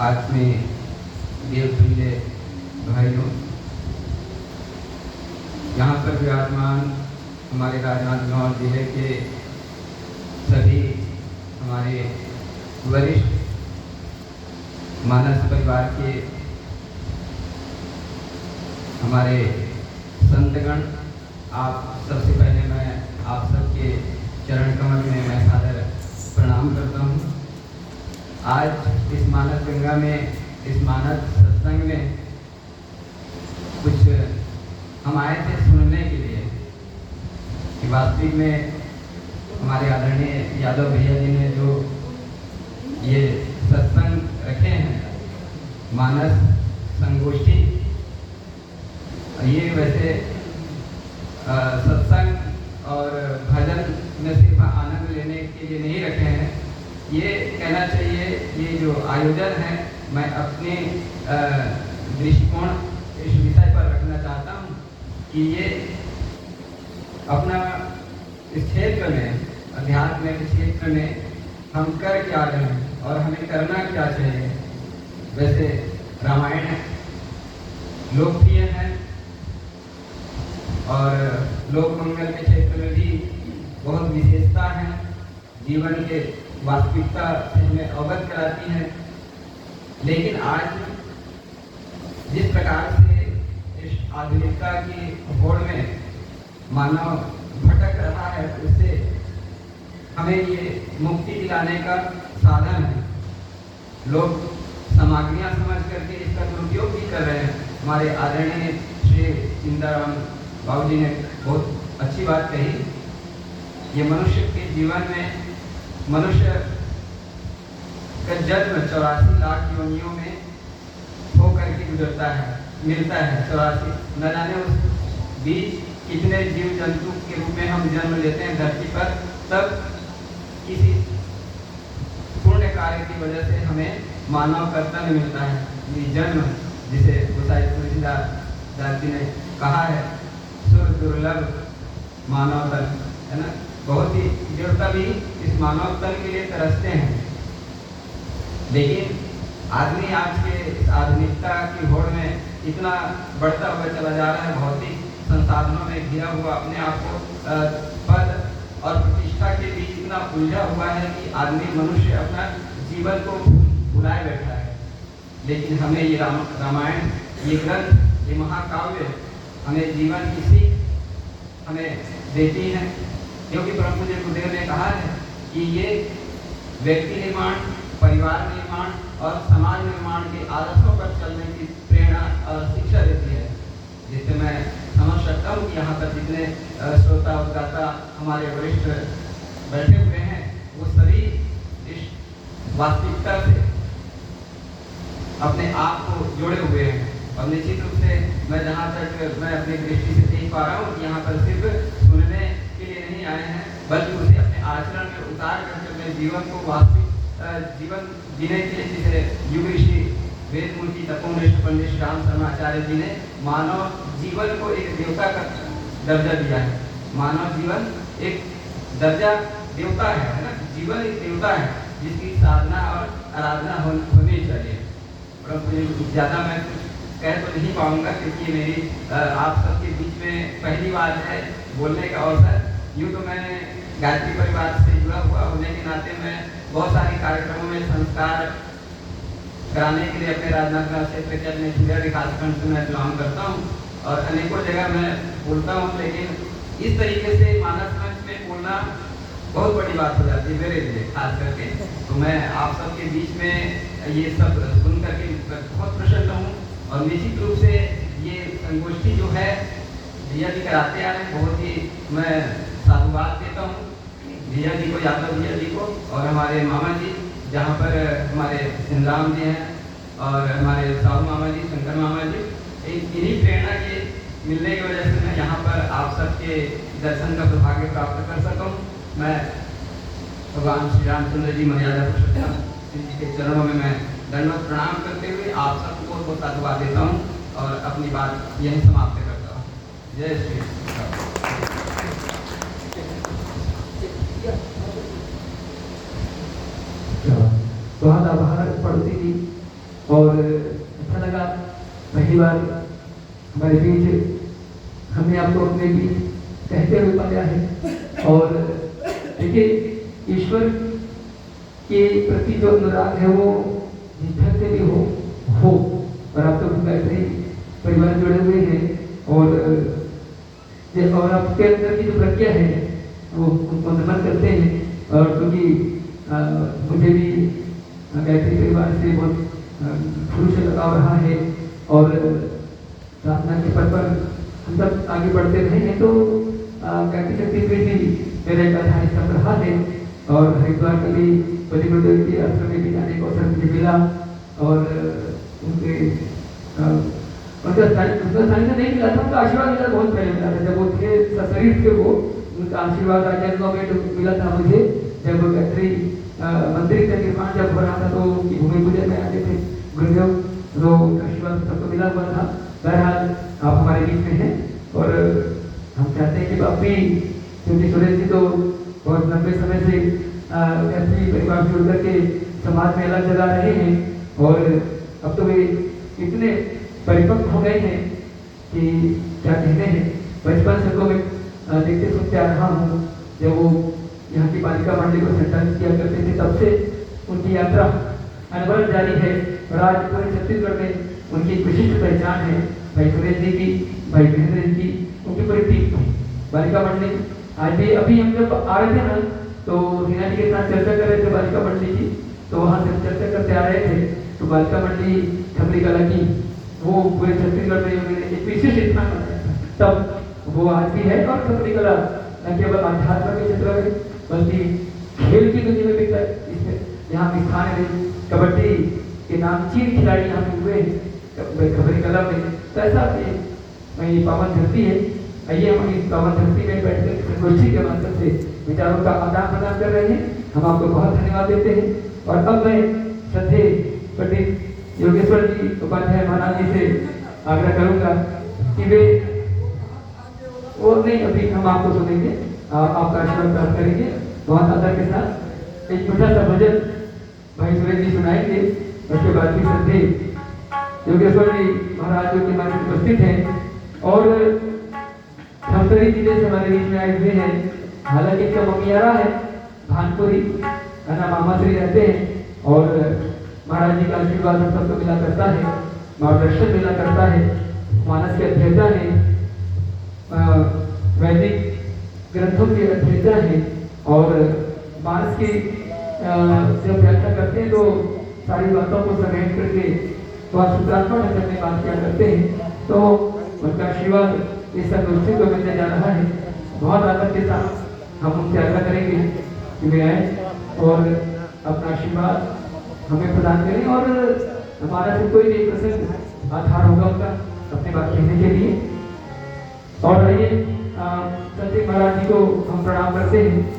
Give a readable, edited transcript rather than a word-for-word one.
आत्मीय देवप्रिय भाइयों, यहाँ पर विराजमान हमारे राजनांदगांव जिले के सभी हमारे वरिष्ठ मानस परिवार के हमारे संतगण, आप सबसे पहले मैं आप सबके चरण कमल में मैं सादर प्रणाम करता हूँ। आज इस मानस गंगा में, इस मानस सत्संग में कुछ हम आए थे सुनने के लिए कि वास्तविक में हमारे आदरणीय यादव भैया जी ने जो ये सत्संग रखे हैं, मानस संगोष्ठी, ये वैसे सत्संग और भजन में सिर्फ आनंद लेने के लिए नहीं रखे हैं। ये कहना चाहिए, ये जो आयोजन है, मैं अपने दृष्टिकोण इस विषय पर रखना चाहता हूँ कि ये अपना इस क्षेत्र में, अध्यात्म के क्षेत्र में हम कर क्या रहे हैं और हमें करना क्या चाहिए। वैसे रामायण लोकप्रिय है और लोक मंगल के क्षेत्र में भी बहुत विशेषता है, जीवन के वास्तविकता से हमें अवगत कराती है। लेकिन आज जिस प्रकार से इस आधुनिकता की होड़ में मानव भटक रहा है, उससे हमें ये मुक्ति दिलाने का साधन है। लोग सामग्रियां समझ करके इसका दुरुपयोग भी कर रहे हैं। हमारे आदरणीय श्री इंदिराराम बाबू जी ने बहुत अच्छी बात कही। ये मनुष्य के जीवन में मनुष्य का जन्म 84 लाख योनियों में होकर के गुजरता है, मिलता है 84। न जाने उस बीच कितने जीव जंतु के रूप में हम जन्म लेते हैं धरती पर। तब किसी पुण्य कार्य की वजह से हमें मानव कर्तव्य मिलता है, ये जन्म, जिसे गोसाई तुलसीदास जी ने कहा है, सुर दुर्लभ मानव तन, है ना। बहुत ही देवता भी इस मानव तन के लिए तरसते हैं। लेकिन आदमी आज के इस आधुनिकता की होड़ में इतना बढ़ता हुआ चला जा रहा है, भौतिक संसाधनों में घिरा हुआ, अपने आप को पद और प्रतिष्ठा के बीच इतना उलझा हुआ है कि आदमी मनुष्य अपना जीवन को भुलाए बैठा है। लेकिन हमें ये रामायण, ये ग्रंथ, ये महाकाव्य हमें जीवन की सीख हमें देती है, क्योंकि परम पूज्य गुरुदेव ने कहा है कि ये व्यक्ति निर्माण, परिवार निर्माण और समाज निर्माण के आदर्शों पर चलने की प्रेरणा और शिक्षा देती है। जिससे मैं समझ सकता हूँ कि यहाँ पर जितने श्रोता और दाता हमारे वरिष्ठ बैठे हुए हैं, वो सभी इस वास्तविकता से अपने आप को जोड़े हुए हैं। और निश्चित रूप से मैं जहाँ तक मैं अपनी दृष्टि से देख पा रहा हूँ कि यहाँ पर सिर्फ सुनने के लिए नहीं आए हैं, बल्कि उसे अपने आचरण में उतार करके अपने जीवन को वास्तविक जीवन जीने के लिए, जिसे युग ऋषि वेदमूर्ति तपोनिष्ठ पंडित राम शर्माचार्य जी ने मानव जीवन को एक देवता का दर्जा दिया है। मानव जीवन एक दर्जा देवता है ना। जीवन एक देवता है जिसकी साधना और आराधना होनी चाहिए। परंतु ज़्यादा मैं कुछ कह तो नहीं पाऊंगा, क्योंकि मेरी आप सबके बीच में पहली बार है बोलने का अवसर। यूँ तो मैं गायत्री परिवार से जुड़ा हुआ होने के नाते मैं बहुत सारे कार्यक्रमों में संस्कार कराने के लिए अपने राजनांदगांव क्षेत्र के अपने जिला विकास खंड से मैं बिलोंग करता हूँ और अनेकों जगह मैं बोलता हूँ। लेकिन इस तरीके से मानस मंच में बोलना बहुत बड़ी बात हो जाती है मेरे लिए खास करके। तो मैं आप सबके बीच में ये सब सुन करके बहुत प्रसन्न हूँ। और निश्चित रूप से ये संगोष्ठी जो है भैया जी कराते आ रहे हैं, बहुत ही मैं साधुवाद देता हूँ भैया जी को, यादव भैया जी को, और हमारे मामा जी, जहाँ पर हमारे सिंधराम जी हैं और हमारे साहू मामा जी, शंकर मामा जी। इन्हीं प्रेरणा के मिलने की वजह से मैं यहाँ पर आप सबके दर्शन का सौभाग्य प्राप्त कर सकूँ। मैं भगवान श्री रामचंद्र जी मर्यादा पुरुषोत्तम जी के चरणों में मैं दंडवत प्रणाम करते हुए आप सबको बहुत बहुत साधुवाद देता हूँ और अपनी बात यहीं समाप्त करता हूँ। जय श्री बहुत आभार पड़ोसी जी। और अच्छा लगा पहली बार हमारे बीच हमने आपको अपने बीच कहते हुए पाया है। और देखिए ईश्वर के प्रति जो अनुराग है वो जिस से भी हो। और आप तो ऐसे ही परिवार जुड़े हुए हैं और आपके अंदर की जो प्रज्ञा है वो उनको नमन करते हैं। और क्योंकि मुझे भी गायत्री परिवार से बहुत शुरू से लगाव रहा है और साधना के पद पर हम सब आगे बढ़ते रहे हैं, तो गायत्री शक्ति पीठ भी मेरा एक आधार स्तंभ रहा है। और हरिद्वार के भी बलि गुरुदेव के आश्रम में भी जाने का अवसर मुझे मिला और उनके उनका स्थान से नहीं मिला था, उनका आशीर्वाद मिला बहुत पहले मिला था, जब वो थे सशरीर थे वो उनका आशीर्वाद राजनगरों में मिला था मुझे। जब गायत्री मंदिर का निर्माण जब हो रहा था तो उनकी भूमि पूजन में आते थे गुरुदेव, तो उनका आशीर्वाद सबको मिला हुआ था। बहरहाल आप हमारे बीच में हैं और हम चाहते हैं कि आप भी, क्योंकि सुरेश जी तो बहुत लंबे समय से गायत्री परिवार से जुड़ करके समाज में अलग जगा रहे हैं और अब तो वे इतने परिपक्व हो गए हैं कि क्या कहते हैं। बचपन से को मैं देखते सुनते आ रहा हूँ, जब वो यहाँ की बालिका मंडली को संचालित किया करते थे तब से उनकी यात्रा अनवरत जारी है। और आज पूरे छत्तीसगढ़ में उनकी एक विशिष्ट पहचान है। भाई सुरेश जी की, भाई महेंद्र जी की, उनकी पूरी टीम थी बालिका मंडली। आज भी अभी हम जब आ रहे थे ना तो हिना जी के साथ चर्चा कर रहे थे बालिका मंडली की, तो वहाँ से चर्चा करते आ रहे थे तो बालिका मंडली छपरी कला की वो पूरे छत्तीसगढ़ में उन्होंने एक विशिष्ट स्थान बनाया था, तब वो आज भी है। और छपरी कला न केवल आध्यात्म के क्षेत्र में बल्कि खेल की दुनिया में भी यहाँ की स्थान है। कबड्डी के नामचीन खिलाड़ी यहाँ पे हुए हैं छपरी कला में। तो ऐसा ये पावन धरती है। आइए हम इस पावन धरती में बैठकर संगोष्ठी के माध्यम से विचारों का आदान प्रदान कर रहे हैं। हम आपको बहुत धन्यवाद देते हैं। और अब मैं श्रद्धे पंडित योगेश्वर जी उपाध्याय महाराज जी से आग्रह करूंगा कि वे वो नहीं, अभी हम आपको सुनेंगे, आपका आशीर्वाद प्राप्त करेंगे बहुत आदर के साथ। एक छोटा सा भजन भाई सुरेश जी सुनाएंगे, उसके बाद भी श्रद्धे योगेश्वर जी महाराज जो कि हमारे उपस्थित हैं और धमतरी जिले से हमारे बीच में आए हुए हैं। हालांकि इनका ममियारा है भानपुरी, मामा श्री रहते हैं और महाराज जी का आशीर्वाद हम सबको मिला करता है, मार्गदर्शन मिला करता है। मानस के अध्येता है, वैदिक ग्रंथों के अध्येता है और मानस की जब व्याख्या करते हैं तो सारी बातों को समेट करके बहुत सूत्रात्मक ढंग में बात किया करते हैं। तो उनका आशीर्वाद इस संगोष्ठी को मिलने जा रहा है। बहुत आदर के साथ हम उनसे आग्रह करेंगे कि वे आए और अपना आशीर्वाद हमें प्रदान करें और हमारा से कोई भी प्रसंग आधार होगा उनका अपनी बात कहने के लिए। और आइए सचिव महाराज जी को हम प्रणाम करते हैं।